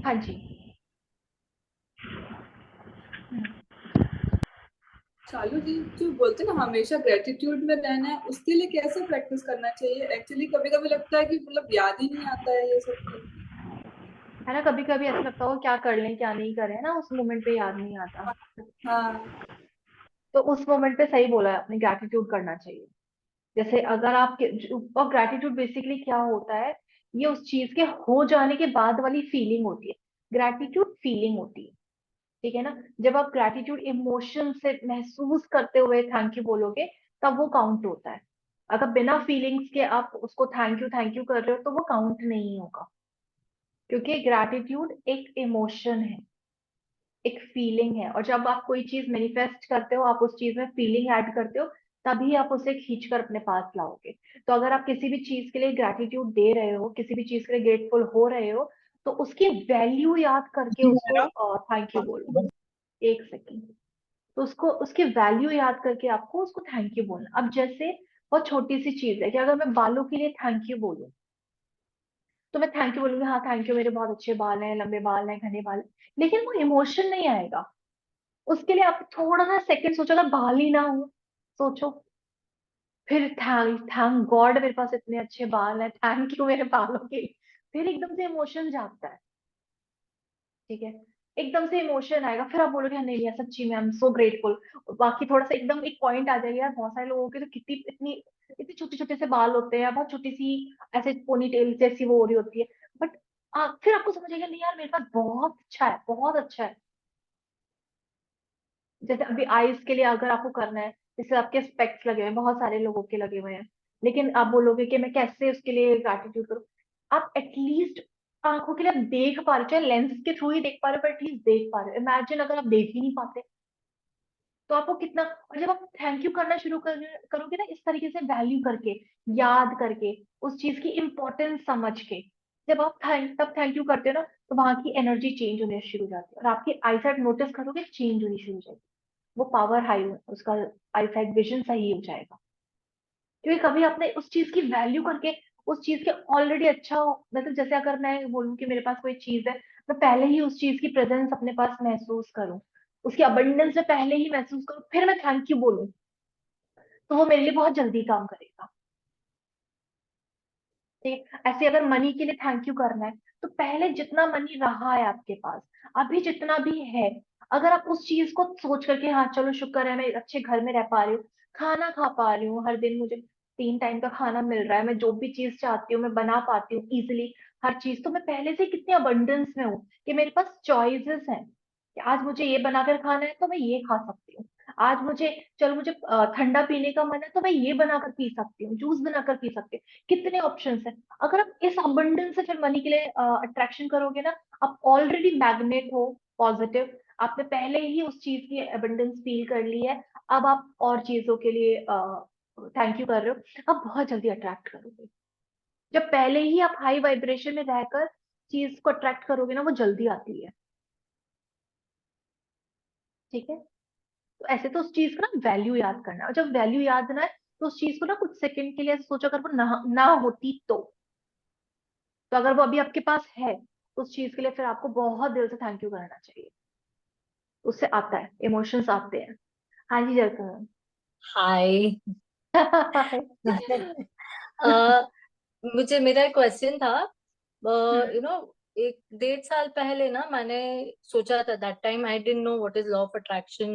हाँ जी। शालू जी, जो बोलते हैं ना हमेशा ग्रेटिट्यूड में रहना है, उसके लिए कैसे प्रैक्टिस करना चाहिए? एक्चुअली कभी कभी लगता है कि मतलब याद ही नहीं आता है ये सब तो। है ना, कभी कभी ऐसा लगता हो क्या कर लें क्या नहीं करें, है ना, उस मोमेंट पे याद नहीं आता। हाँ। तो उस मोमेंट पे सही बोला है आपने, ग्रैटिट्यूड करना चाहिए। जैसे अगर आप और ग्रैटिट्यूड बेसिकली क्या होता है, ये उस चीज के हो जाने के बाद वाली फीलिंग होती है। ग्रैटिट्यूड फीलिंग होती है, ठीक है ना। जब आप ग्रैटिट्यूड इमोशन से महसूस करते हुए थैंक यू बोलोगे, तब वो काउंट होता है। अगर बिना फीलिंग्स के आप उसको थैंक यू कर रहे हो, तो वो काउंट नहीं होगा। क्योंकि ग्रैटिट्यूड एक इमोशन है, एक फीलिंग है, और जब आप कोई चीज मैनिफेस्ट करते हो, आप उस चीज में फीलिंग ऐड करते हो, तभी आप उसे खींच कर अपने पास लाओगे। तो अगर आप किसी भी चीज के लिए ग्रैटिट्यूड दे रहे हो, किसी भी चीज के लिए ग्रेटफुल हो रहे हो, तो उसकी वैल्यू याद करके उसको थैंक यू बोलो। एक सेकेंड। तो उसको उसकी वैल्यू याद करके आपको उसको थैंक यू बोलना। अब जैसे बहुत छोटी सी चीज है कि अगर मैं बालों के लिए थैंक यू बोलूं, तो मैं थैंक यू बोलूंगी, हाँ थैंक यू, मेरे बहुत अच्छे बाल हैं, लंबे बाल हैं, घने बाल हैं, लेकिन वो इमोशन नहीं आएगा। उसके लिए आप थोड़ा सा सेकंड सोचो, अगर बाल ही ना हो, सोचो। फिर थैंक थैंक गॉड मेरे पास इतने अच्छे बाल हैं, थैंक यू मेरे बालों के लिए। फिर एकदम से इमोशन जागता है, ठीक है। एकदम से इमोशन आएगा, फिर आप बोलोगे हाँ नहीं यार सच्ची में आई एम सो ग्रेटफुल। बाकी थोड़ा सा एकदम एक पॉइंट आ जाएगा, यार बहुत सारे लोगों के तो कितनी इतनी इतनी छोटे छोटे से बाल होते हैं, बहुत छोटी सी ऐसे पोनी टेल जैसी वो हो रही होती है, बट फिर आपको समझ आएगा नहीं यार मेरे पास बहुत अच्छा है, बहुत अच्छा है। जैसे अभी आईज के लिए अगर आपको करना है, जैसे आपके स्पेक्स लगे हुए हैं, बहुत सारे लोगों के लगे हुए हैं, लेकिन आप बोलोगे कि मैं कैसे उसके लिए ग्रैटिट्यूड करूं। आप एटलीस्ट आंखों के लिए आप देख पा रहे हो, चाहे लेंस के थ्रू ही देख पा रहे हो, पर एटलीस्ट देख पा रहे हो। इमेजिन अगर आप देख ही नहीं पाते, तो आपको कितना। और जब आप थैंक यू करना शुरू करोगे ना, इस तरीके से वैल्यू करके, याद करके, उस चीज की इंपॉर्टेंस समझ के, जब आप तब थैंक यू करते हो ना, तो वहां की एनर्जी चेंज होने शुरू हो जाती है, और आपकी आईसाइट नोटिस करोगे चेंज होनी शुरू हो जाएगी। वो पावर हाई, उसका आईसाइट विजन सही हो जाएगा। क्योंकि कभी आपने उस चीज की वैल्यू करके, उस चीज के ऑलरेडी अच्छा हो, मतलब जैसे अगर मैं बोलूं कि मेरे पास कोई चीज है, मैं पहले ही उस चीज की प्रेजेंस अपने पास महसूस करूं, उसकी अबंडेंस में पहले ही महसूस करूं, फिर मैं थैंक यू बोलूं, तो वो मेरे लिए बहुत जल्दी काम करेगा। ठीक है, ऐसे अगर मनी के लिए थैंक यू करना है, तो पहले जितना मनी रहा है आपके पास, अभी जितना भी है, अगर आप उस चीज को सोच करके, हाँ चलो शुक्र है मैं अच्छे घर में रह पा रही हूँ, खाना खा पा रही हूँ, हर दिन मुझे 3 टाइम का खाना मिल रहा है, मैं जो भी चीज चाहती हूँ मैं बना पाती हूँ इजिली, हर चीज, तो मैं पहले से कितने अबंडेंस में हूँ कि मेरे पास चॉइसेस हैं कि आज मुझे ये बनाकर खाना है तो मैं ये खा सकती हूँ। आज मुझे, चलो मुझे ठंडा पीने का मन है तो मैं ये बनाकर पी सकती हूँ, जूस बनाकर पी सकती हूँ। कितने ऑप्शंस हैं। अगर आप इस अबंडेंस से फिर मनी के लिए अट्रैक्शन करोगे ना, आप ऑलरेडी मैग्नेट हो, पॉजिटिव, आपने पहले ही उस चीज की अबंडेंस फील कर ली है। अब आप और चीजों के लिए थैंक यू कर रहे हो, आप बहुत जल्दी अट्रैक्ट करोगे। जब पहले ही आप हाई वाइब्रेशन में रहकर चीज को अट्रैक्ट करोगे ना, वो जल्दी आती है, ठीक है। तो ऐसे तो उस चीज का ना वैल्यू याद करना है। और जब वैल्यू याद ना है, तो उस चीज को ना कुछ सेकंड के लिए ऐसे सोचो, अगर वो ना होती तो अगर वो अभी आपके पास है, तो उस चीज के लिए फिर आपको बहुत दिल से थैंक यू करना चाहिए। उससे आता है, इमोशंस आते हैं। हाँ जी जैसा। हाय। मुझे मेरा एक क्वेश्चन था। हम्म। यू नो, एक 1.5 साल पहले ना मैंने सोचा था, that time I didn't know what is law of attraction,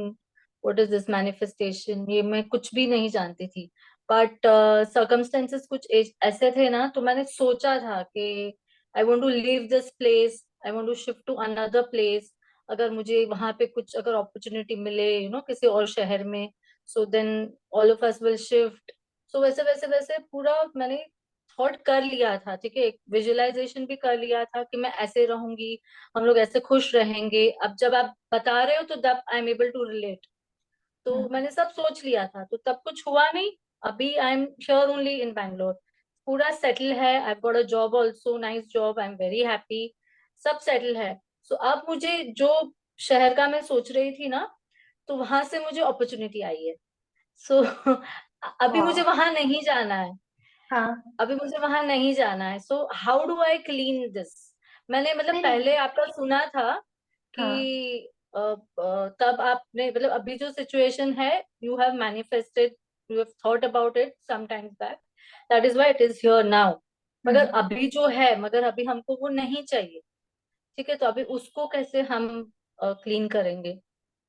what is this manifestation, ये मैं कुछ भी नहीं जानती थी। बट सर्कमस्टेंसेस कुछ ऐसे थे ना, तो मैंने सोचा था कि I want to leave this place, I want to shift to another place. अगर मुझे वहां पे कुछ अगर अपॉर्चुनिटी मिले, किसी और शहर में, so then all of us will shift. So वैसे वैसे वैसे पूरा मैंने थॉट कर लिया था, ठीक है, एक विजुअलाइजेशन भी कर लिया था कि मैं ऐसे रहूंगी, हम लोग ऐसे खुश रहेंगे। अब जब आप बता रहे हो तो तब I am able to relate. तो हम्म। मैंने सब सोच लिया था, तो तब कुछ हुआ नहीं। अभी I am sure only in Bangalore, पूरा सेटल है, I got a job also, nice job, I am very happy, सब सेटल है। सो अब मुझे जो शहर का मैं सोच रही थी ना, तो वहां से मुझे अपॉर्चुनिटी आई है। सो अभी मुझे वाह। वहां नहीं जाना है, हाँ। अभी मुझे वहां नहीं जाना है। So how do I clean this? मैंने मतलब नहीं पहले नहीं। आपका सुना था हाँ कि तब आपने मतलब अभी जो सिचुएशन है, you have manifested, you have thought about it some times back, that is why it is here now. मगर हम्म। अभी जो है, मगर अभी हमको वो नहीं चाहिए। ठीक है, तो अभी उसको कैसे हम क्लीन करेंगे?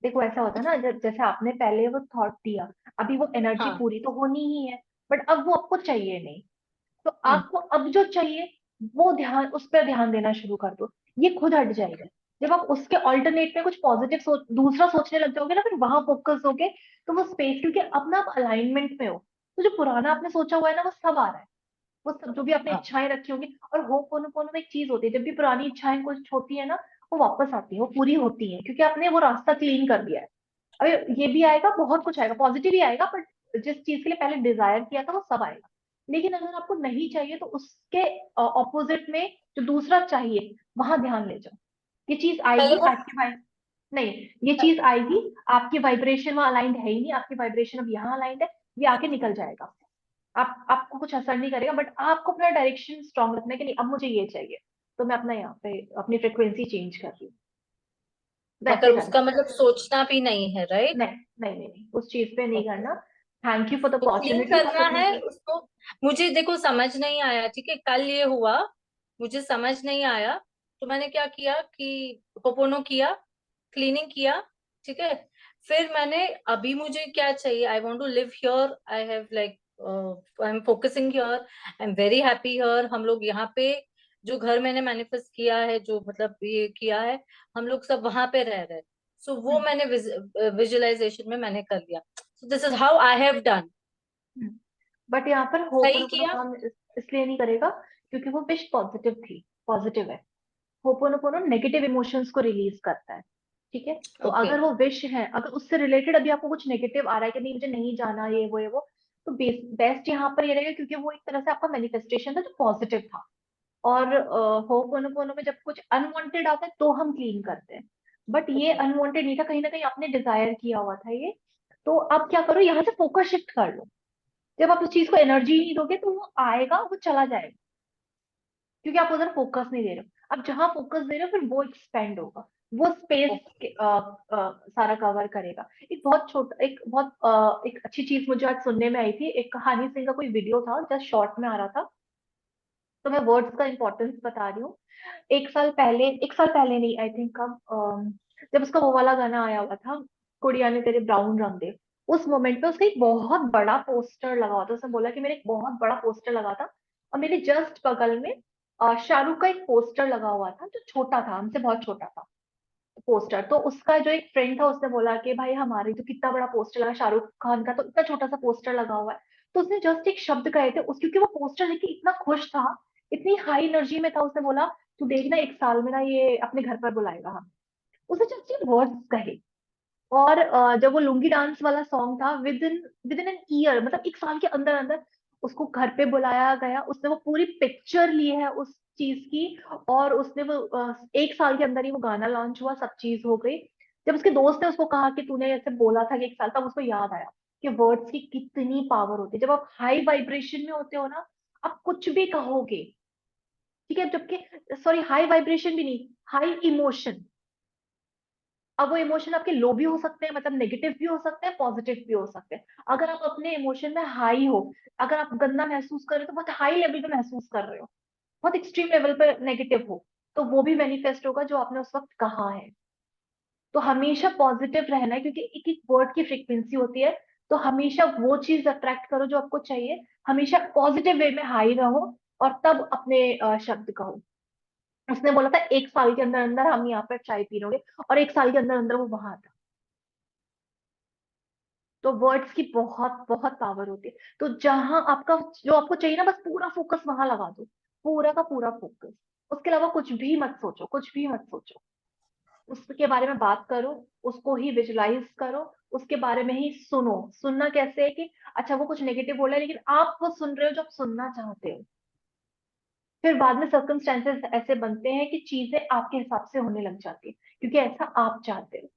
देखो ऐसा होता है ना, जैसे आपने पहले वो थॉट दिया, अभी वो एनर्जी हाँ। पूरी तो होनी ही है, बट अब वो आपको चाहिए नहीं। तो हम्म। आपको अब जो चाहिए वो ध्यान, उस पर ध्यान देना शुरू कर दो, ये खुद हट जाएगा। जब आप उसके ऑल्टरनेट में कुछ पॉजिटिव दूसरा सोचने लग जाओगे ना, फिर वहां फोकस होगे, तो वो स्पेस, क्योंकि अब ना आप अलाइनमेंट में हो, तो जो पुराना आपने सोचा हुआ है ना वो सब आ रहा है, वो सब जो भी आपने हाँ। इच्छाएं रखी होंगी। और होपोनोपोनो में एक चीज होती है, जब भी पुरानी इच्छाएं कुछ होती है ना, वो वापस आती है, वो पूरी होती है, क्योंकि आपने वो रास्ता क्लीन कर दिया है। अभी ये भी आएगा, बहुत कुछ आएगा, पॉजिटिव ही आएगा, बट जिस चीज के लिए पहले डिजायर किया था वो सब आएगा। लेकिन अगर आपको नहीं चाहिए तो उसके ऑपोजिट में जो दूसरा चाहिए, वहां ध्यान ले जाओ। ये चीज पहले आएगी वो आपकी वाइब, नहीं, ये चीज आएगी, आपकी वाइब्रेशन वहां अलाइंड है ही नहीं, आपकी वाइब्रेशन अब यहाँ अलाइंड है, ये आके निकल जाएगा। आपको कुछ असर नहीं करेगा, बट आपको अपना डायरेक्शन स्ट्रांग रखना है कि नहीं, अब मुझे ये चाहिए, तो मैं अपना यहाँ पे अपनी फ्रिक्वेंसी चेंज कर रही हूँ, वैसे मगर करना। उसका मतलब सोचना भी नहीं है, राइट? नहीं नहीं नहीं नहीं, उस चीज पे नहीं ओके। करना। थैंक यू फॉर द तो क्लीन अपॉर्चुनिटी, बस करना उतना है ही। उसको। मुझे देखो समझ नहीं आया, ठीक है, कल ये हुआ, मुझे समझ नहीं आया, तो मैंने क्या किया कि होपोनो किया, क्लीनिंग किया, ठीक है। फिर मैंने, अभी मुझे क्या चाहिए, I want to live here, I have like, I am focusing here, I am very happy here. हम लोग यहाँ पे जो घर मैंने मैनिफेस्ट किया है, जो मतलब ये किया है, हम लोग सब वहां पे रह रहे हैं। सो वो मैंने विजुअलाइजेशन में मैंने कर लिया। So this is how I have done. But यहाँ पर सही होपोनोपोनो किया। काम इसलिए नहीं करेगा, क्योंकि वो विश पॉजिटिव थी, पॉजिटिव है। होपोनोपोनो नेगेटिव इमोशंस को रिलीज करता है, ठीक है। तो ओके। अगर वो विश है, अगर उससे रिलेटेड अभी आपको कुछ नेगेटिव आ रहा है कि नहीं मुझे नहीं जाना, ये वो, तो बेस्ट यहाँ पर ये रहेगा, क्योंकि वो एक तरह से आपका मैनिफेस्टेशन था जो पॉजिटिव था। और होपोनोपोनो में जब कुछ अनवांटेड आता है तो हम क्लीन करते हैं, बट ये ओके। अनवांटेड नहीं था, कहीं ना कहीं आपने डिजायर किया हुआ था ये। तो अब क्या करो, यहाँ से फोकस शिफ्ट कर लो। जब आप उस चीज को एनर्जी नहीं दोगे तो वो आएगा, वो चला जाएगा, क्योंकि आप उधर फोकस नहीं दे रहे हो। अब जहां फोकस दे रहे हो, फिर वो एक्सपेंड होगा, वो स्पेस ओके। सारा कवर करेगा। एक बहुत छोटा, एक बहुत एक अच्छी चीज मुझे आज सुनने में आई थी, एक कहानी सिंह का कोई वीडियो था, जस्ट शॉर्ट में आ रहा था, तो मैं वर्ड्स का इंपॉर्टेंस बता रही हूँ। एक साल पहले नहीं, आई थिंक कब, जब उसका वो वाला गाना आया हुआ था, कुड़िया ने तेरे ब्राउन रंग दे, उस मोमेंट पे उसका एक बहुत बड़ा पोस्टर लगा हुआ था। उसने बोला कि मेरे एक बहुत बड़ा पोस्टर लगा था, और मेरे जस्ट बगल में शाहरुख का एक पोस्टर लगा हुआ था, जो छोटा था, हमसे बहुत छोटा था पोस्टर। तो उसका जो एक फ्रेंड था, उसने बोला कि भाई हमारे तो कितना बड़ा पोस्टर लगा, शाहरुख खान का तो इतना छोटा सा पोस्टर लगा हुआ है। तो उसने जस्ट एक शब्द कहे थे उस, क्योंकि वो पोस्टर देख के इतना खुश था, इतनी हाई एनर्जी में था, उसने बोला तू देखना एक साल में ना ये अपने घर पर बुलाएगा हम। उसने जस्ट वर्ड्स कहे। और जब वो लुंगी डांस वाला सॉन्ग था, विद इन एन ईयर, मतलब एक साल के अंदर अंदर उसको घर पे बुलाया गया, उसने वो पूरी पिक्चर ली है उस चीज की, और उसने वो एक साल के अंदर ही वो गाना लॉन्च हुआ, सब चीज हो गई। जब उसके दोस्त ने उसको कहा कि तूने ऐसे बोला था कि एक साल, तब उसको याद आया कि वर्ड्स की कितनी पावर होती है। जब आप हाई वाइब्रेशन में होते हो ना, आप कुछ भी कहोगे, ठीक है, जबकि सॉरी, हाई वाइब्रेशन भी नहीं, हाई इमोशन। अब वो इमोशन आपके लो भी हो सकते हैं, मतलब नेगेटिव भी हो सकते हैं, पॉजिटिव भी हो सकते हैं। अगर आप अपने इमोशन में हाई हो, अगर आप गंदा महसूस कर रहे हो, तो बहुत हाई लेवल पे महसूस कर रहे हो, बहुत एक्सट्रीम लेवल पे नेगेटिव हो, तो वो भी मैनिफेस्ट होगा जो आपने उस वक्त कहा है। तो हमेशा पॉजिटिव रहना है, क्योंकि एक एक वर्ड की फ्रीक्वेंसी होती है। तो हमेशा वो चीज अट्रैक्ट करो जो आपको चाहिए, हमेशा पॉजिटिव वे में हाई रहो, और तब अपने शब्द कहो। उसने बोला था एक साल के अंदर अंदर हम यहाँ पर चाय पी लोगे, और एक साल के अंदर अंदर वो वहां था। तो वर्ड्स की बहुत बहुत पावर होती है। तो जहां आपका जो आपको चाहिए ना, बस पूरा फोकस वहां लगा दो, पूरा का पूरा फोकस। उसके अलावा कुछ भी मत सोचो, कुछ भी मत सोचो। उसके बारे में बात करो, उसको ही विजुलाइज करो, उसके बारे में ही सुनो। सुनना कैसे है कि अच्छा वो कुछ नेगेटिव बोला है, लेकिन आप वो सुन रहे हो जो आप सुनना चाहते हो। फिर बाद में सर्कमस्टेंसेस ऐसे बनते हैं कि चीजें आपके हिसाब से होने लग जाती है, क्योंकि ऐसा आप चाहते हो।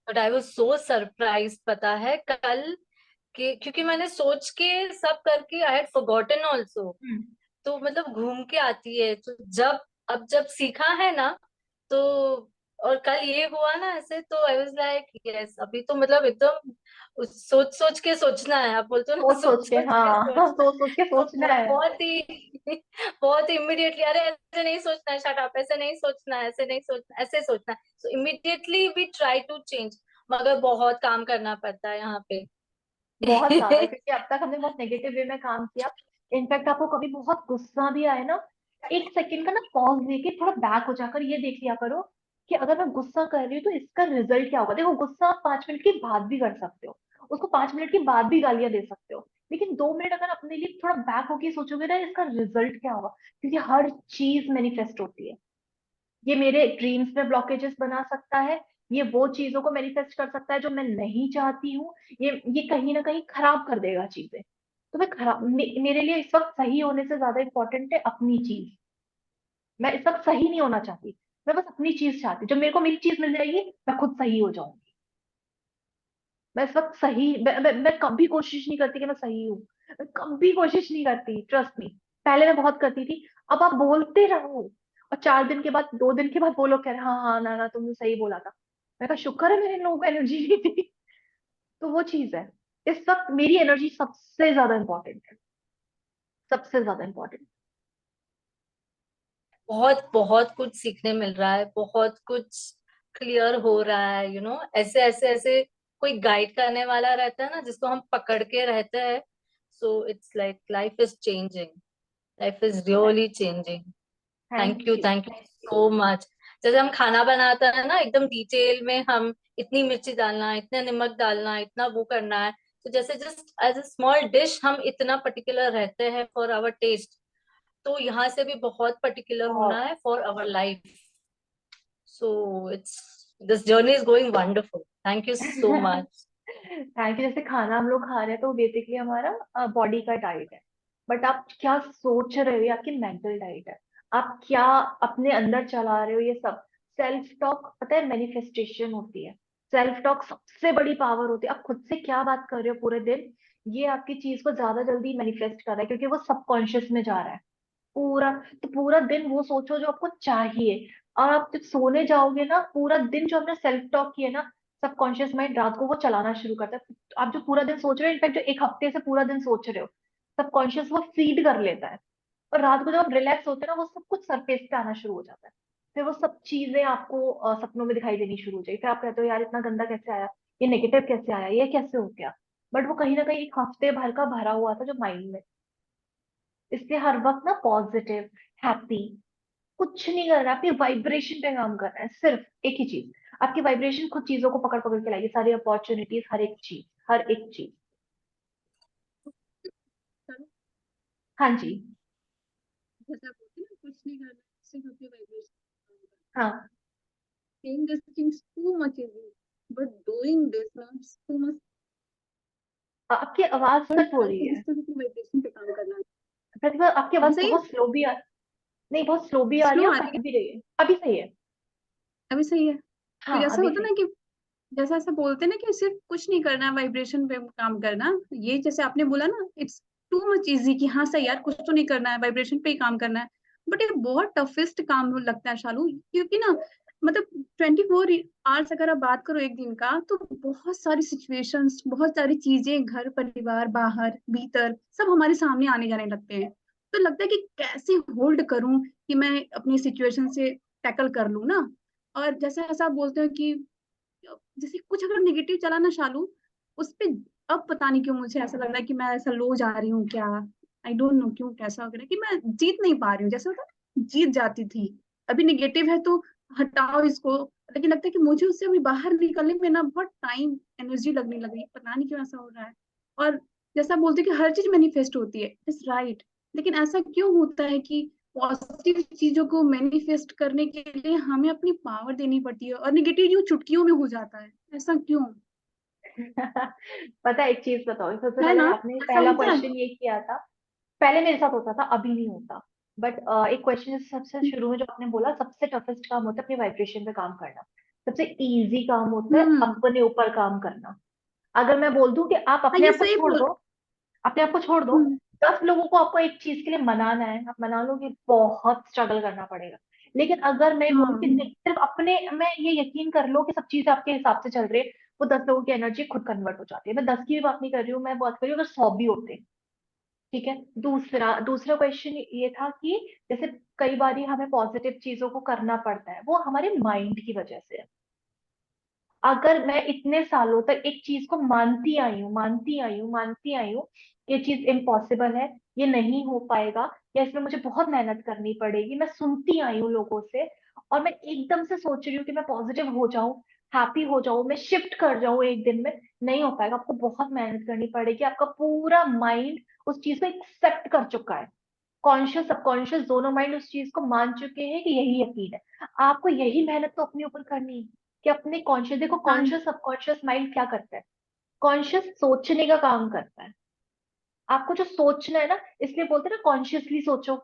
But I was so surprise, पता है, कल के, क्योंकि मैंने सोच के सब करके आई हैड फॉरगॉटन आल्सो। हम्म तो मतलब घूम के आती है। तो जब सीखा है ना, तो और कल ये हुआ ना ऐसे, तो आई वाज लाइक यस, अभी तो मतलब एकदम सोच सोच के सोचना है, आप बोलते हो ना सोच सोच सोच के, सोच के हाँ सोचना। सोच सोच के तो सोचना है। बहुत ही बहुत इमिडिएटली, अरे ऐसे नहीं सोचना है, शट अप, ऐसे नहीं सोचना है, ऐसे नहीं सोचना, ऐसे सोचना है। So immediately we try to change, मगर बहुत काम करना पड़ता है यहाँ पे। बहुत ज्यादा, क्योंकि अब तक हमने बहुत नेगेटिव वे में काम किया। इनफैक्ट आपको कभी बहुत गुस्सा भी आए ना, एक सेकंड का ना पॉज लेके थोड़ा बैक हो जाकर ये देख लिया करो कि अगर मैं गुस्सा कर रही हूँ तो इसका रिजल्ट क्या होगा। देखो, गुस्सा आप 5 मिनट के बाद भी कर सकते हो, उसको 5 मिनट के बाद भी गालियां दे सकते हो, लेकिन 2 मिनट अगर अपने लिए थोड़ा बैक होके सोचोगे ना, इसका रिजल्ट क्या होगा। क्योंकि हर चीज मैनिफेस्ट होती है। ये मेरे ड्रीम्स में ब्लॉकेजेस बना सकता है, ये वो चीजों को मैनिफेस्ट कर सकता है जो मैं नहीं चाहती हूँ, ये कहीं ना कहीं खराब कर देगा चीजें। तो मैं मेरे लिए इस वक्त सही होने से ज्यादा इंपॉर्टेंट है अपनी चीज। मैं इस वक्त सही नहीं होना चाहती, मैं बस अपनी चीज चाहती। जब मेरे को मेरी चीज मिल जाएगी, मैं खुद सही हो जाऊंगी। मैं इस वक्त सही, मैं कभी कोशिश नहीं करती कि मैं सही हूँ। मैं कभी कोशिश नहीं करती, ट्रस्ट मी। पहले मैं बहुत करती थी। अब आप बोलते रहो और 4 दिन के बाद, 2 दिन के बाद वो लोग कह रहे हाँ हाँ ना ना तुमने सही बोला था। मैं कहा शुक्र है मेरे लोगों को एनर्जी नहीं थी। तो वो चीज है, इस वक्त मेरी एनर्जी सबसे ज्यादा इंपॉर्टेंट है, सबसे ज्यादा इंपॉर्टेंट। बहुत बहुत कुछ सीखने मिल रहा है, बहुत कुछ क्लियर हो रहा है, ऐसे ऐसे ऐसे कोई गाइड करने वाला रहता है ना, जिसको हम पकड़ के रहते हैं। So it's like life is changing, life is really changing. Thank you. Thank you so much. जैसे हम खाना बनाते हैं ना, एकदम डिटेल में हम इतनी मिर्ची डालना है, इतना नमक डालना है, इतना वो करना है। तो जैसे just as a small dish हम इतना पर्टिकुलर रहते हैं फॉर आवर टेस्ट, तो यहाँ से भी बहुत पर्टिकुलर होना बहुत। है for our life. So it's this journey is going wonderful, thank you so much. Thank you. जैसे खाना हम लोग खा रहे हैं तो बेसिकली हमारा बॉडी का डाइट है, बट आप क्या सोच रहे हो, ये आपकी मेंटल डाइट है। आप क्या अपने अंदर चला रहे हो, ये सब सेल्फ टॉक, पता है, मैनिफेस्टेशन होती है। सेल्फ टॉक सबसे बड़ी पावर होती है। आप खुद से क्या बात कर रहे हो पूरे दिन, ये आपकी चीज को ज्यादा जल्दी मैनिफेस्ट कर रहा है, क्योंकि वो सबकॉन्शियस में जा रहा है पूरा। तो पूरा दिन वो सोचो जो आपको चाहिए, और आप जब सोने जाओगे ना, पूरा दिन जो हमने सेल्फ टॉक किया ना, सबकॉन्शियस माइंड रात को वो चलाना शुरू करता है। आप जो पूरा दिन सोच रहे हो, इनफैक्ट जो एक हफ्ते से पूरा दिन सोच रहे हो, सबकॉन्शियस वो फीड कर लेता है। और रात को जब आप रिलैक्स होते हैं ना, वो सब कुछ सरफेस पे आना शुरू हो जाता है। फिर वो सब चीजें आपको सपनों में दिखाई देनी शुरू हो जाएगी। फिर आप कहते हो यार इतना गंदा कैसे आया, ये नेगेटिव कैसे आया, ये कैसे हो गया। बट वो कहीं ना कहीं एक हफ्ते भर का भरा हुआ था जो माइंड में। इसलिए हर वक्त ना पॉजिटिव, हैप्पी, कुछ नहीं करना है, आपकी वाइब्रेशन पे काम करना है। सिर्फ एक ही चीज, आपकी वाइब्रेशन खुद चीजों को पकड़ पकड़ के लाएगी, सारी अपॉर्चुनिटीज, हर एक चीज, हर एक चीज। चलो, हाँ जी। जैसे आप बोलते हैं ना, कुछ नहीं करना, सिर्फ अपनी वाइब्रेशन। हाँ, saying these things too much easy, but doing this now it's too much आपकी आवाज hard. कट हो रही आपको है। जिस तरह की वाइब्रेशन पे काम करना है। प्रतिभा, आपकी अभी आवाज सही है? बहुत स्लो भी आ, नहीं बहुत स्लो भी आ रही स्लो है और आ रही कट है? भी रही है। अभी सही है। अभी सही है? तो हाँ जैसा अभी होता सही। है ना कि जैसा ऐसा बोलते हैं ना कि सिर्फ कुछ नहीं करना, वाइब्रेशन पे काम करना, ये जैसे आपने बोला ना, इट्स टू मच इजी कि हाँ सही यार, कुछ तो नहीं करना है, वाइब्रेशन पे ही काम करना है। बट ये बहुत टफेस्ट काम लगता है शालू, क्योंकि ना मतलब 24 आवर्स अगर आप बात करो एक दिन का, तो बहुत सारी सिचुएशंस, बहुत सारी चीजें, घर परिवार बाहर भीतर सब हमारे सामने आने जाने लगते हैं। तो लगता है कि कैसे होल्ड करूं कि मैं अपनी सिचुएशन से टैकल कर लूं ना। और जैसे ऐसा आप बोलते हो कि जैसे कुछ अगर नेगेटिव चला ना शालू, उस पे अब पता नहीं क्यों मुझे ऐसा लग रहा है कि मैं ऐसा लो जा रही हूँ क्या। आई डोंट नो क्यों, कैसा हो रहा है कि मैं जीत नहीं पा रही हूँ, जैसे होता है ना, जीत जाती थी। अभी नेगेटिव है तो हटाओ इसको, लेकिन लगता है कि मुझे उससे अभी बाहर निकलने में ना बहुत टाइम एनर्जी लगने लगी, पता नहीं क्यों ऐसा हो रहा है। और जैसा बोलते हैं कि हर चीज मैनिफेस्ट होती है, इट्स राइट, लेकिन ऐसा क्यों होता है कि पॉजिटिव चीजों को मैनिफेस्ट करने के लिए हमें अपनी पावर देनी पड़ती है, और नेगेटिव यूं चुटकियों में हो जाता है, ऐसा क्यों? पता है, एक चीज बताओ, सबसे है पहले ना? आपने ऐसा पहला होता है। क्वेश्चन ये किया था। पहले मेरे साथ होता था, अभी नहीं होता। बट एक क्वेश्चन सबसे शुरू में जो आपने बोला, सबसे टफेस्ट काम होता है अपनी वाइब्रेशन पे काम करना, सबसे इजी काम होता है हम्म। अपने ऊपर काम करना। अगर मैं बोल दूं कि आप हाँ, अपने ये आप को सही छोड़ बोल। दो, अपने आप को छोड़ दो, हम्म। 10 लोगों को आपको एक चीज के लिए मनाना है, आप मना लो कि बहुत स्ट्रगल करना पड़ेगा। लेकिन अगर मैं बोलूँ कि हाँ नहीं, सिर्फ अपने में ये यकीन कर लो कि सब चीजें आपके हिसाब से चल रही है, वो 10 लोगों की एनर्जी खुद कन्वर्ट हो जाती है। मैं 10 की भी बात नहीं कर रही हूँ, मैं बात कर रही हूँ अगर 100 भी होते। ठीक है। दूसरा दूसरा क्वेश्चन ये था कि जैसे कई बार हमें पॉजिटिव चीजों को करना पड़ता है, वो हमारे माइंड की वजह से है। अगर मैं इतने सालों तक एक चीज को मानती आई हूँ, मानती आई हूँ, मानती आई हूँ, ये चीज इम्पॉसिबल है, ये नहीं हो पाएगा, या इसमें मुझे बहुत मेहनत करनी पड़ेगी, मैं सुनती आई हूँ लोगों से, और मैं एकदम से सोच रही हूँ कि मैं पॉजिटिव हो जाऊं, हैप्पी हो जाऊं, मैं शिफ्ट कर जाऊं एक दिन में, नहीं हो पाएगा। आपको बहुत मेहनत करनी पड़ेगी। आपका पूरा माइंड उस चीज को एक्सेप्ट कर चुका है। कॉन्शियस सबकॉन्शियस दोनों माइंड उस चीज को मान चुके हैं कि यही यकीन है। आपको यही मेहनत तो अपने ऊपर करनी है कि अपने कॉन्शियस, देखो हाँ कॉन्शियस सबकॉन्शियस माइंड क्या करता है, कॉन्शियस सोचने का काम करता है। आपको जो सोचना है ना, इसलिए बोलते हैं ना कॉन्शियसली सोचो।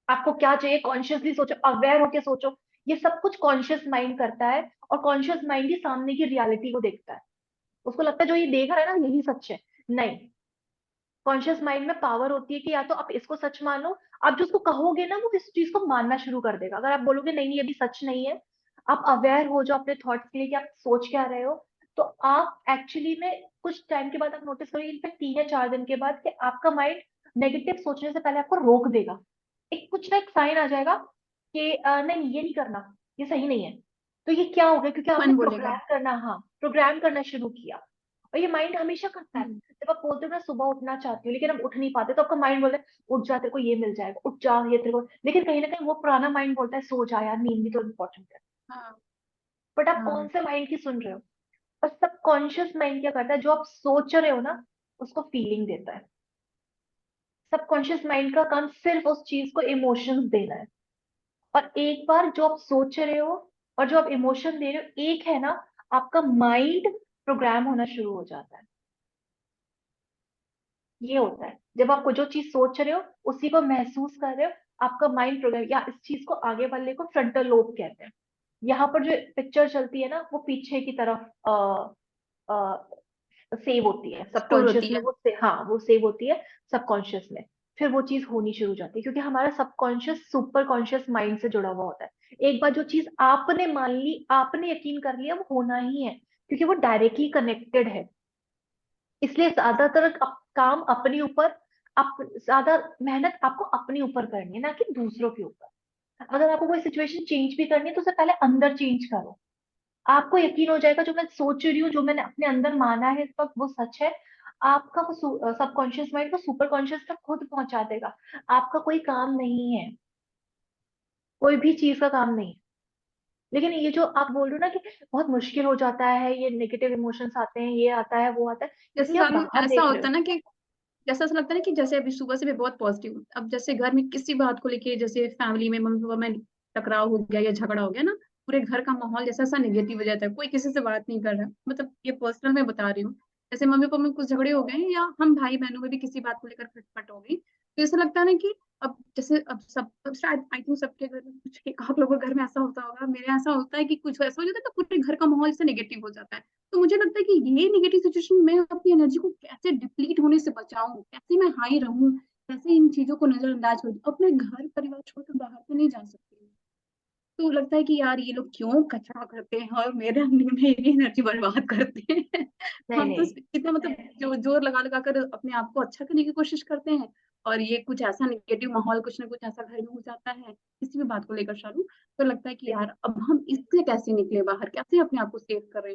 आपको क्या चाहिए कॉन्शियसली सोचो, अवेयर होके सोचो। ये सब कुछ कॉन्शियस माइंड करता है, और कॉन्शियस माइंड ही सामने की रियलिटी को देखता है। उसको लगता है जो ये देख रहा है ना यही सच है। नहीं, कॉन्शियस माइंड में पावर होती है कि या तो आप इसको सच मानो, आप जो उसको कहोगे ना वो इस चीज को मानना शुरू कर देगा। अगर आप बोलोगे नहीं ये भी सच नहीं है, आप अवेयर हो जाओ अपने थॉट्स के लिए कि आप सोच क्या रहे हो, तो आप एक्चुअली में कुछ टाइम के बाद आप नोटिस करोगे, इनफैक्ट 3 या 4 दिन के बाद, कि आपका माइंड नेगेटिव सोचने से पहले आपको रोक देगा। एक कुछ ना एक साइन आ जाएगा कि नहीं ये नहीं करना, ये सही नहीं है। तो ये क्या हो गया, क्योंकि आपने मन बोलेगा। प्रोग्राम करना, हाँ प्रोग्राम करना शुरू किया। और ये माइंड हमेशा करता है। हम्म, जब आप बोलते हो मैं सुबह उठना चाहती हूँ लेकिन हम उठ नहीं पाते, तो आपका माइंड बोलता है उठ जा, तेरे को ये मिल जाएगा, उठ जा ये तेरे को। लेकिन कहीं ना कहीं वो पुराना माइंड बोलता है सो जा यार, नींद भी तो इम्पोर्टेंट है। हाँ बट आप कौन हाँ से माइंड की सुन रहे हो? और सबकॉन्शियस माइंड क्या करता है, जो आप सोच रहे हो ना उसको फीलिंग देता है। सबकॉन्शियस माइंड का काम सिर्फ उस चीज को इमोशंस देना है। और एक बार जो आप सोच रहे हो और जो आप इमोशन दे रहे हो एक है ना, आपका माइंड प्रोग्राम होना शुरू हो जाता है। ये होता है जब आप जो चीज सोच रहे हो उसी को महसूस कर रहे हो, आपका माइंड प्रोग्राम, या इस चीज को आगे वाले को फ्रंटल लोब कहते हैं। यहाँ पर जो पिक्चर चलती है ना वो पीछे की तरफ सेव होती है स्टोर सबकॉन्शियस होती में, है। वो से हाँ वो सेव होती है सबकॉन्शियस में। फिर वो चीज होनी शुरू हो जाती है, क्योंकि हमारा सबकॉन्शियस सुपर कॉन्शियस माइंड से जुड़ा हुआ होता है। एक बार जो चीज आपने मान ली, आपने यकीन कर लिया, वो होना ही है, क्योंकि वो डायरेक्टली कनेक्टेड है। इसलिए ज्यादातर काम अपने ऊपर, ज्यादा मेहनत आपको अपने ऊपर करनी है, ना कि दूसरों के ऊपर। अगर आपको कोई सिचुएशन चेंज भी करनी है तो उससे पहले अंदर चेंज करो। आपको यकीन हो जाएगा जो मैं सोच रही हूँ, जो मैंने अपने अंदर माना है इस वक्त वो सच है। आपका वो सबकॉन्शियस माइंड को सुपर कॉन्शियस तक खुद पहुंचा देगा। आपका कोई काम नहीं है, कोई भी चीज का काम नहीं है। लेकिन ये जो आप बोल रहे हो ना कि बहुत मुश्किल हो जाता है, ये नेगेटिव इमोशंस आते हैं, ये आता है वो आता है, जैसे क्योंकि आप सानू बाहर ऐसा देख रहे होता हो। है ना कि जैसा ऐसा लगता है ना कि जैसे अभी सुबह से भी बहुत पॉजिटिव, अब जैसे घर में किसी बात को लेके, जैसे फैमिली में मम्मी पापा में टकराव हो गया या झगड़ा हो गया ना, पूरे घर का माहौल जैसा ऐसा नेगेटिव हो जाता है, कोई किसी से बात नहीं कर रहा, मतलब ये पर्सनल में बता रही हूँ। जैसे मम्मी पापा में कुछ झगड़े हो गए या हम भाई बहनों में भी किसी बात को लेकर खटपट हो गई, तो ऐसा लगता है ना कि अब जैसे अब शायद आई थिंक सबके घर में कुछ आप लोगों के घर में ऐसा होता होगा, मेरे ऐसा होता है कि कुछ ऐसा हो जाता है तो पूरे घर का माहौल जैसे नेगेटिव हो जाता है। तो मुझे लगता है कि ये नेगेटिव सिचुएशन में अपनी एनर्जी को कैसे डिप्लीट होने से बचाऊं, कैसे मैं हाई रहूं, कैसे इन चीजों को नजरअंदाज करूं, अपने घर परिवार छोड़कर बाहर तो नहीं जा सकती। तो लगता है कि यार ये लोग क्यों कचरा करते हैं और मेरी एनर्जी बर्बाद करते हैं। नहीं हम तो नहीं, कितना मतलब जो जोर लगा लगा कर अपने आप को अच्छा करने की कोशिश करते हैं, और ये कुछ ऐसा नेगेटिव माहौल कुछ ना कुछ ऐसा घर में हो जाता है किसी भी बात को लेकर शालू, तो लगता है कि यार अब हम इससे कैसे निकले बाहर, कैसे अपने आप को सेव करें।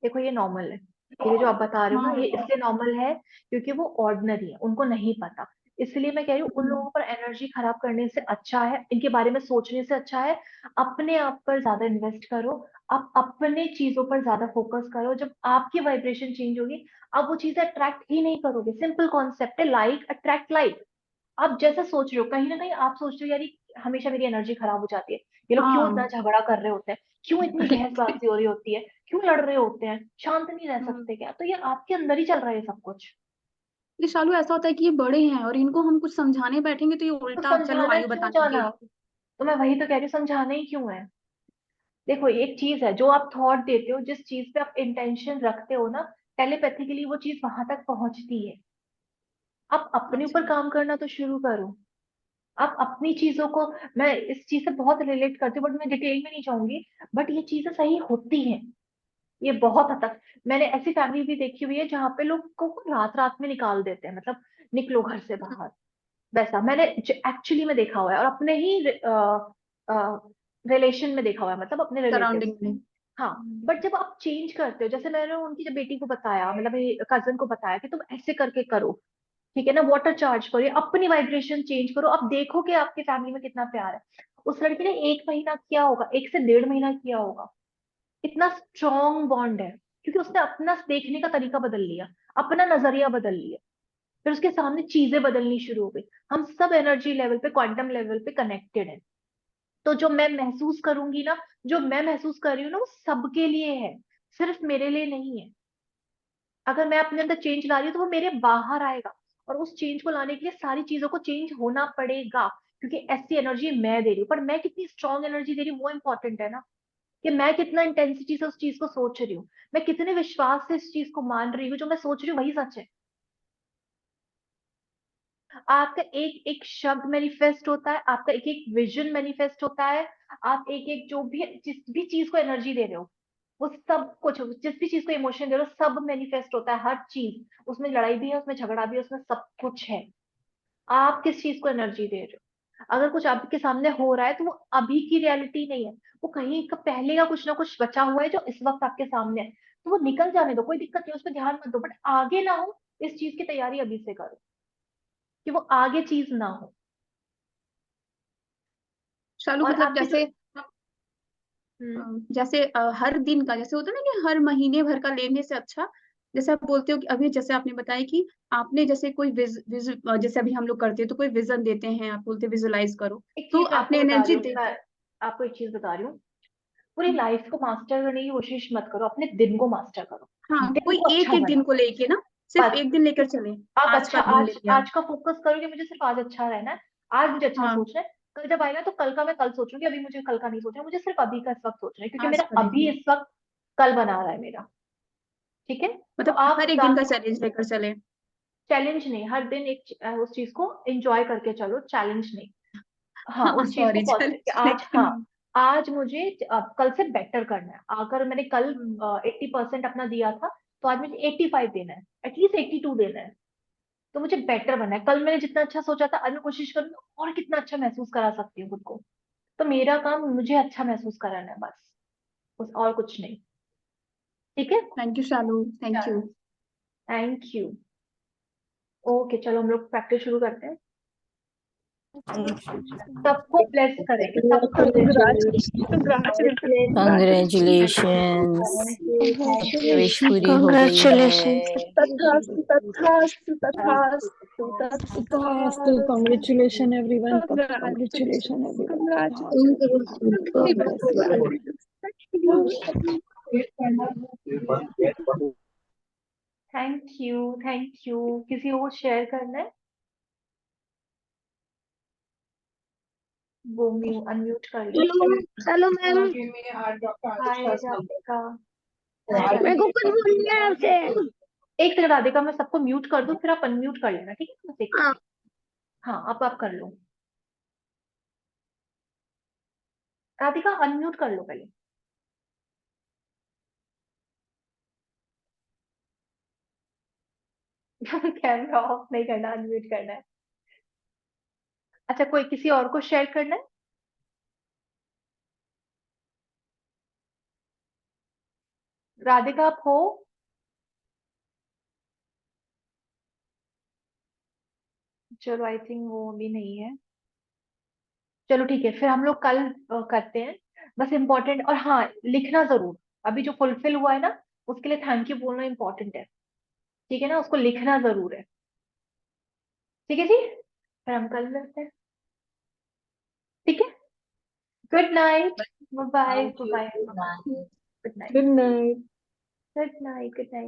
देखो ये नॉर्मल है। ये जो आप बता रहे हो ना, हाँ ये इसलिए नॉर्मल है क्योंकि वो ऑर्डिनरी है, उनको नहीं पता। इसलिए मैं कह रही हूँ उन लोगों पर एनर्जी खराब करने से अच्छा है, इनके बारे में सोचने से अच्छा है, अपने आप पर ज्यादा इन्वेस्ट करो। आप अपने चीजों पर ज्यादा फोकस करो। जब आपकी वाइब्रेशन चेंज होगी, आप वो चीजें अट्रैक्ट ही नहीं करोगे। सिंपल कॉन्सेप्ट है, लाइक अट्रैक्ट लाइक। आप जैसा सोच रहे हो, कहीं ना कहीं आप सोच रहे हो यार हमेशा मेरी एनर्जी खराब हो जाती है, ये लोग क्यों इतना हाँ झगड़ा कर रहे होते हैं, क्यों इतनी बहसबाजी हो रही होती है, क्यों लड़ रहे होते हैं, शांत नहीं रह हम्म। सकते क्या? तो ये आपके अंदर ही चल रहा है ये सब कुछ। ये शालू ऐसा होता है कि ये बड़े हैं और इनको हम कुछ समझाने बैठेंगे तो ये तो उल्टा चलो समझाना आयु क्यों बताने जाना? लगे। तो मैं वही तो कह रही हूँ, समझाना ही क्यों है? देखो एक चीज है, जो आप थॉट देते हो, जिस चीज पे आप इंटेंशन रखते हो ना, टेलीपैथिकली वो चीज वहां तक पहुंचती है। आप अपने ऊपर अच्छा काम करना तो शुरू करो। आप अपनी चीजों को, मैं इस चीज से बहुत रिलेट करती हूँ बट मैं डिटेल में नहीं जाऊंगी, बट ये चीजें सही होती हैं। ये बहुत हद तक मैंने ऐसी फैमिली भी देखी हुई है जहाँ पे लोग को रात रात में निकाल देते हैं, मतलब निकलो घर से बाहर। वैसा मैंने एक्चुअली में देखा हुआ है, और अपने ही रिलेशन में देखा हुआ है, मतलब अपने रिलेटिव्स। सराउंडिंग में। हाँ, बट जब आप चेंज करते हो, जैसे मैंने उनकी जब बेटी को बताया, मतलब कजन को बताया कि तुम ऐसे करके करो, ठीक है ना, वाटर चार्ज करो, या अपनी वाइब्रेशन चेंज करो, अब देखो कि आपकी फैमिली में कितना प्यार है। उस लड़की ने 1 महीना किया होगा, 1 से 1.5 महीना किया होगा, इतना स्ट्रॉन्ग बॉन्ड है, क्योंकि उसने अपना देखने का तरीका बदल लिया, अपना नजरिया बदल लिया, फिर उसके सामने चीजें बदलनी शुरू हो गई। हम सब एनर्जी लेवल पे, क्वांटम लेवल पे कनेक्टेड है। तो जो मैं महसूस करूंगी ना, जो मैं महसूस कर रही हूँ ना, वो सबके लिए है, सिर्फ मेरे लिए नहीं है। अगर मैं अपने अंदर चेंज ला रही हूँ तो वो मेरे बाहर आएगा, और उस चेंज को लाने के लिए सारी चीजों को चेंज होना पड़ेगा, क्योंकि ऐसी एनर्जी मैं दे रही हूँ, पर मैं कितनी स्ट्रॉन्ग एनर्जी दे रही हूँ वो इंपॉर्टेंट है ना, कि मैं कितना इंटेंसिटी से उस चीज को सोच रही हूँ, मैं कितने विश्वास से इस चीज को मान रही हूँ, जो मैं सोच रही हूँ वही सच है। आपका एक एक शब्द मैनिफेस्ट होता है, आपका एक एक विजन मैनिफेस्ट होता है, आप एक एक जो भी, जिस भी चीज को एनर्जी दे रहे हो, वो सब कुछ, जिस भी चीज को इमोशन दे रहे हो, सब मैनिफेस्ट होता है, हर चीज। उसमें लड़ाई भी है, उसमें झगड़ा भी है, उसमें सब कुछ है। आप किस चीज को एनर्जी दे रहे हो? अगर कुछ आपके सामने हो रहा है तो वो अभी की रियलिटी नहीं है, वो कहीं का पहले का कुछ ना कुछ बचा हुआ है जो इस वक्त आपके सामने है, तो वो निकल जाने दो, कोई दिक्कत नहीं, उस पर ध्यान मत दो, बट आगे ना हो, इस चीज की तैयारी अभी से करो, कि वो आगे चीज ना हो। शालू और मतलब आपके जो, जैसे अ, हम्म, जैसे हर दिन का जैसे होता है ना कि हर महीने भर का लेने से अच्छा, जैसे आप बोलते हो कि अभी जैसे आपने बताया कि आपने जैसे कोई जैसे अभी हम लोग करते हैं तो कोई विजन देते हैं, आप बोलते विजुलाइज करो, एक तो चीज मैं आपको आपने बता रही एनर्जी हूँ, दे मैं दी। आपको एक चीज बता रही हूँ, पूरी लाइफ को मास्टर करने की कोशिश मत करो, अपने दिन को मास्टर करो, हाँ, दिन कोई को एक अच्छा एक दिन बनाओ। को लेके ना, सिर्फ बस एक दिन लेकर चले, आप आज अच्छा, का दिन ले आज लिया। आज का फोकस करो कि मुझे सिर्फ आज अच्छा रहना है, आज मुझे अच्छा हाँ, सोचना है, कल जब आएगा तो कल का मैं कल सोचूंगी, अभी मुझे कल का नहीं सोचना, मुझे सिर्फ अभी का इस वक्त सोचना है, क्योंकि आज मेरा का दिन अभी हाँ। इस वक्त कल बना रहा है मेरा। ठीक है, तो मतलब आप हर एक दिन का चैलेंज लेकर चले। चैलेंज नहीं, हर दिन एक उस चीज को एंजॉय करके चलो, चैलेंज नहीं। हाँ, हाँ उस चीज को सॉरी, पॉजिटिव, चैलेंज आज, लेकर हाँ, नहीं। आज मुझे कल से बेटर करना है, अगर मैंने कल हम्म, 80% अपना दिया था, तो आज मुझे 85 देना है, एटलीस्ट 82 देना है। तो मुझे बेटर बनना है, कल मैंने जितना अच्छा सोचा था, आज मैं कोशिश करूंगी और कितना अच्छा महसूस करा सकती हूँ खुद को। तो मेरा काम मुझे अच्छा महसूस कराना है, बस और कुछ नहीं। ठीक है, thank you Shalu, thank you. Thank you. Okay, चलो हम लोग प्रैक्टिस शुरू करते हैं। सबको ब्लेस करेंगे, सबको Congratulations. विश पूरी हो गई Congratulations. है। तथास्तु तथास्तु तथास्तु Tasthastu. तथास्तु Congratulations everyone. Congratulations everyone. Thank you, thank you. किसी और शेयर करना है? वो अनम्यूट कर लो। हेलो मैम, हाय राधिका। मेरे को कुछ बोलना है आपसे। एक सेकंड राधिका, मैं सबको म्यूट कर दूं, फिर आप अनम्यूट कर लेना, ठीक है, बस एक हाँ, सेकंड। हाँ, अब आप कर लो। राधिका अनम्यूट कर लो पहले। कैमरा ऑफ नहीं करना, अनम्यूट करना है। अच्छा, कोई किसी और को शेयर करना है? राधिका आप हो? चलो, आई थिंक वो भी नहीं है। चलो ठीक है, फिर हम लोग कल करते हैं। बस इम्पोर्टेंट, और हाँ, लिखना जरूर, अभी जो फुलफिल हुआ है ना, उसके लिए थैंक यू बोलना इम्पोर्टेंट है। ठीक है ना, उसको लिखना जरूर है। ठीक है जी, फिर हम कल मिलते हैं। ठीक है, good night, bye Thank you. Bye, Good night. Good night, Good night. Good night, good night.